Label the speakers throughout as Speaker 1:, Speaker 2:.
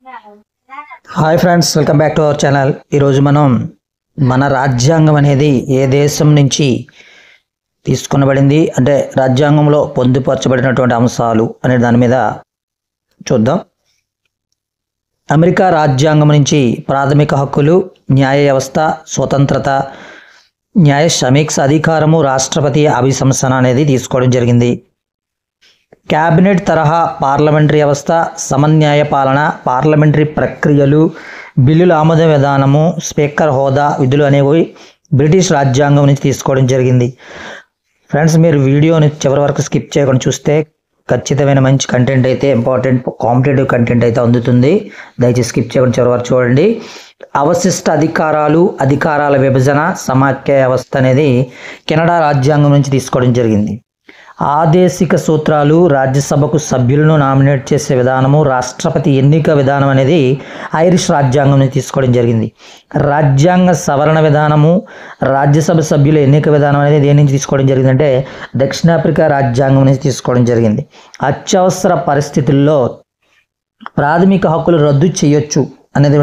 Speaker 1: Hi friends, welcome back to our channel. ఈరోజు మనం మన రాజ్యాంగం అనేది ఏ దేశం నుంచి తీసుకొనబడింది అంటే రాజ్యాంగంలో పొందుపరచబడినటువంటి అంశాలు అనే దాని మీద చూద్దాం. అమెరికా రాజ్యాంగం నుంచి ప్రాథమిక హక్కులు, న్యాయ వ్యవస్థ, స్వతంత్రత, న్యాయ సమీక్ష అధికారము, రాష్ట్రపతి అభిశంసన అనేది తీసుకోవడం జరిగింది. క్యాబినెట్ తరహా పార్లమెంటరీ వ్యవస్థ, సమన్యాయ పాలన, పార్లమెంటరీ ప్రక్రియలు, బిల్లుల ఆమోద విధానము, స్పీకర్ హోదా, విధులు అనేవి బ్రిటిష్ రాజ్యాంగం నుంచి తీసుకోవడం జరిగింది. ఫ్రెండ్స్, మీరు వీడియోని చివరి వరకు స్కిప్ చేయకుండా చూస్తే ఖచ్చితమైన మంచి కంటెంట్ అయితే, ఇంపార్టెంట్ కాంపిటేటివ్ కంటెంట్ అయితే అందుతుంది. దయచేసి స్కిప్ చేయకుండా చివరి వరకు చూడండి. అవశిష్ట అధికారాలు, అధికారాల విభజన, సమాఖ్య వ్యవస్థ అనేది కెనడా రాజ్యాంగం నుంచి తీసుకోవడం జరిగింది. ఆదేశిక సూత్రాలు, రాజ్యసభకు సభ్యులను నామినేట్ చేసే విధానము, రాష్ట్రపతి ఎన్నిక విధానం అనేది ఐరిష్ రాజ్యాంగం నుంచి తీసుకోవడం జరిగింది. రాజ్యాంగ సవరణ విధానము, రాజ్యసభ సభ్యుల ఎన్నిక విధానం అనేది దేని నుంచి తీసుకోవడం జరిగిందంటే దక్షిణాఫ్రికా రాజ్యాంగం నుంచి తీసుకోవడం జరిగింది. అత్యవసర పరిస్థితుల్లో ప్రాథమిక హక్కులు రద్దు చేయొచ్చు అనేది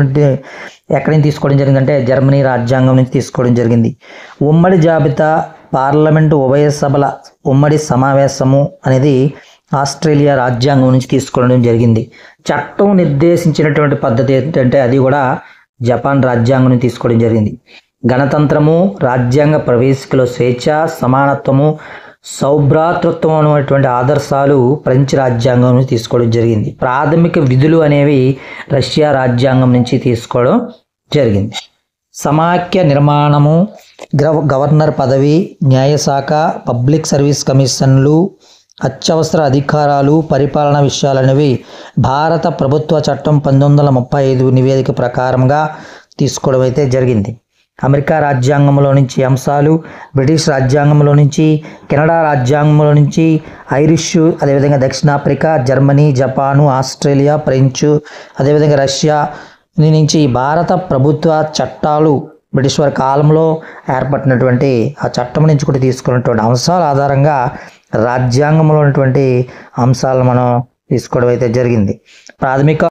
Speaker 1: ఎక్కడి నుంచి తీసుకోవడం జరిగిందంటే జర్మనీ రాజ్యాంగం నుంచి తీసుకోవడం జరిగింది. ఉమ్మడి జాబితా, పార్లమెంటు ఉభయ సభల ఉమ్మడి సమావేశము అనేది ఆస్ట్రేలియా రాజ్యాంగం నుంచి తీసుకోవడం జరిగింది. చట్టం నిర్దేశించినటువంటి పద్ధతి ఏంటంటే అది కూడా జపాన్ రాజ్యాంగం నుంచి తీసుకోవడం జరిగింది. గణతంత్రము, రాజ్యాంగ ప్రవేశికలో స్వేచ్ఛ, సమానత్వము, సౌభ్రాతృత్వం అనేటువంటి ఆదర్శాలు ఫ్రెంచ్ రాజ్యాంగం నుంచి తీసుకోవడం జరిగింది. ప్రాథమిక విధులు అనేవి రష్యా రాజ్యాంగం నుంచి తీసుకోవడం జరిగింది. సమాఖ్య నిర్మాణము, గవర్నర్ పదవి, న్యాయశాఖ, పబ్లిక్ సర్వీస్ కమిషన్లు, అత్యవసర అధికారాలు, పరిపాలన విషయాలు అనేవి భారత ప్రభుత్వ చట్టం 1935 నివేదిక ప్రకారంగా తీసుకోవడం అయితే జరిగింది. అమెరికా రాజ్యాంగంలో నుంచి అంశాలు, బ్రిటిష్ రాజ్యాంగంలో నుంచి, కెనడా రాజ్యాంగంలో నుంచి, ఐరిష్, అదేవిధంగా దక్షిణాఫ్రికా, జర్మనీ, జపాను, ఆస్ట్రేలియా, ఫ్రెంచ్, అదేవిధంగా రష్యా నుంచి భారత ప్రభుత్వ చట్టాలు బ్రిటిష్ వారి కాలంలో ఏర్పడినటువంటి ఆ చట్టం నుంచి కూడా తీసుకున్నటువంటి అంశాల ఆధారంగా రాజ్యాంగంలో ఉన్నటువంటి అంశాలను మనం తీసుకోవడం అయితే జరిగింది. ప్రాథమిక